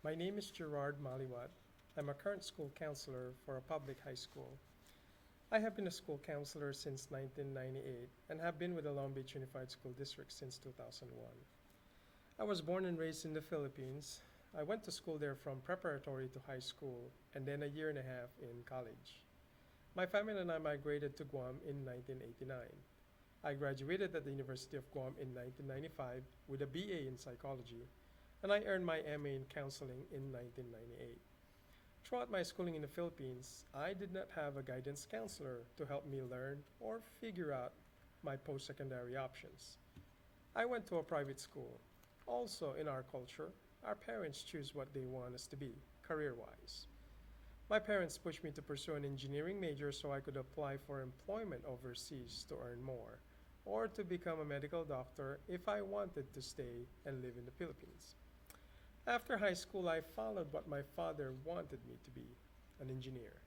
My name is Gerard Maliwat. I'm a current school counselor for a public high school. I have been a school counselor since 1998 and have been with the Long Beach Unified School District since 2001. I was born and raised in the Philippines. I went to school there from preparatory to high school and then a year and a half in college. My family and I migrated to Guam in 1989. I graduated at the University of Guam in 1995 with a BA in psychology, and I earned my MA in counseling in 1998. Throughout my schooling in the Philippines, I did not have a guidance counselor to help me learn or figure out my post secondary options. I went to a private school. Also, in our culture, our parents choose what they want us to be, career wise. My parents pushed me to pursue an engineering major so I could apply for employment overseas to earn more, or to become a medical doctor if I wanted to stay and live in the Philippines. After high school, I followed what my father wanted me to be, an engineer.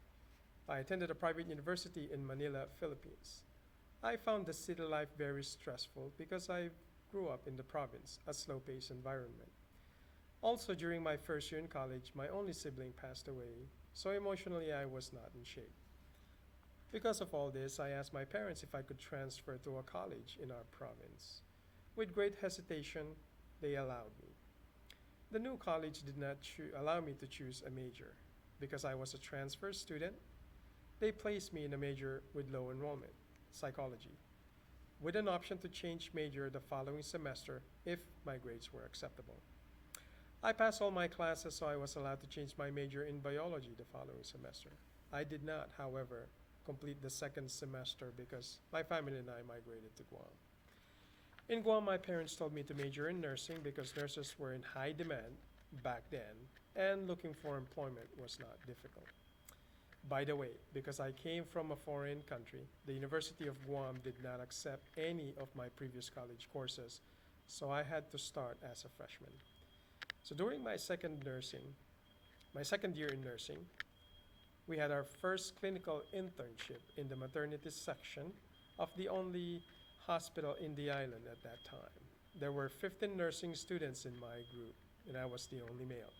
I attended a private university in Manila, Philippines. I found the city life very stressful because I grew up in the province, a slow paced environment. Also, during my first year in college, my only sibling passed away, so emotionally I was not in shape. Because of all this, I asked my parents if I could transfer to a college in our province. With great hesitation, they allowed me. The new college did not allow me to choose a major. Because I was a transfer student, they placed me in a major with low enrollment, psychology, with an option to change major the following semester if my grades were acceptable. I passed all my classes, so I was allowed to change my major in biology the following semester. I did not, however, complete the second semester because my family and I migrated to Guam. In Guam, my parents told me to major in nursing because nurses were in high demand back then, and looking for employment was not difficult. By the way, because I came from a foreign country, the University of Guam did not accept any of my previous college courses, so I had to start as a freshman. So during my second year in nursing, we had our first clinical internship in the maternity section of the only hospital in the island at that time. There were 15 nursing students in my group, and I was the only male.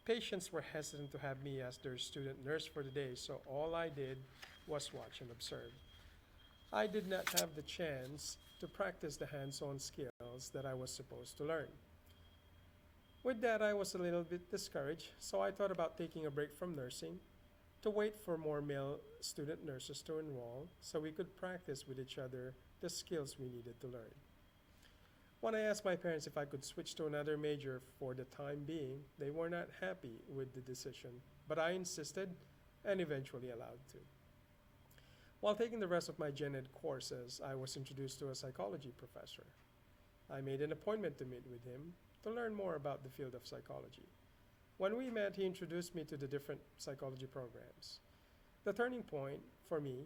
Patients were hesitant to have me as their student nurse for the day, so all I did was watch and observe. I did not have the chance to practice the hands on skills that I was supposed to learn. With that, I was a little bit discouraged, so I thought about taking a break from nursing to wait for more male student nurses to enroll so we could practice with each other the skills we needed to learn. When I asked my parents if I could switch to another major for the time being, they were not happy with the decision, but I insisted and eventually allowed to. While taking the rest of my gen ed courses, I was introduced to a psychology professor. I made an appointment to meet with him to learn more about the field of psychology. When we met, he introduced me to the different psychology programs. The turning point for me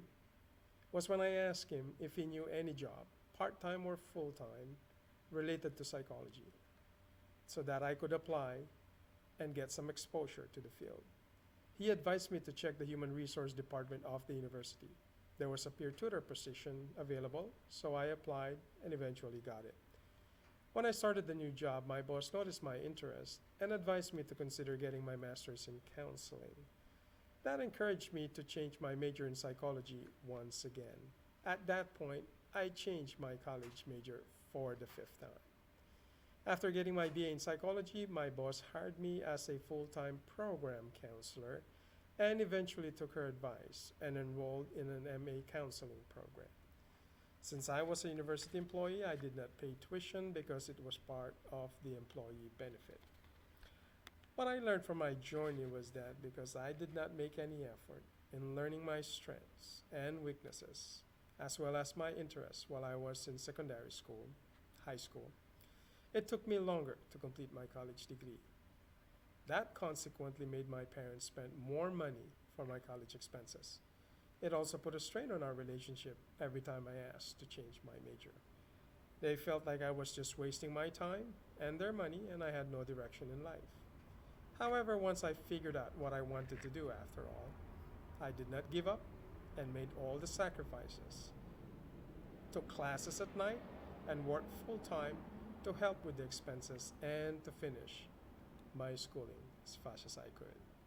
was when I asked him if he knew any job, part time or full time, related to psychology, so that I could apply and get some exposure to the field. He advised me to check the human resource department of the university. There was a peer tutor position available, so I applied and eventually got it. When I started the new job, my boss noticed my interest and advised me to consider getting my master's in counseling. That encouraged me to change my major in psychology once again. At that point, I changed my college major for the fifth time. After getting my BA in psychology, my boss hired me as a full time program counselor and eventually took her advice and enrolled in an MA counseling program. Since I was a university employee, I did not pay tuition because it was part of the employee benefit. What I learned from my journey was that because I did not make any effort in learning my strengths and weaknesses, as well as my interests while I was in secondary school, high school, it took me longer to complete my college degree. That consequently made my parents spend more money for my college expenses. It also put a strain on our relationship every time I asked to change my major. They felt like I was just wasting my time and their money and I had no direction in life. However, once I figured out what I wanted to do after all, I did not give up and made all the sacrifices. Took classes at night and worked full time to help with the expenses and to finish. my schooling as fast as I could.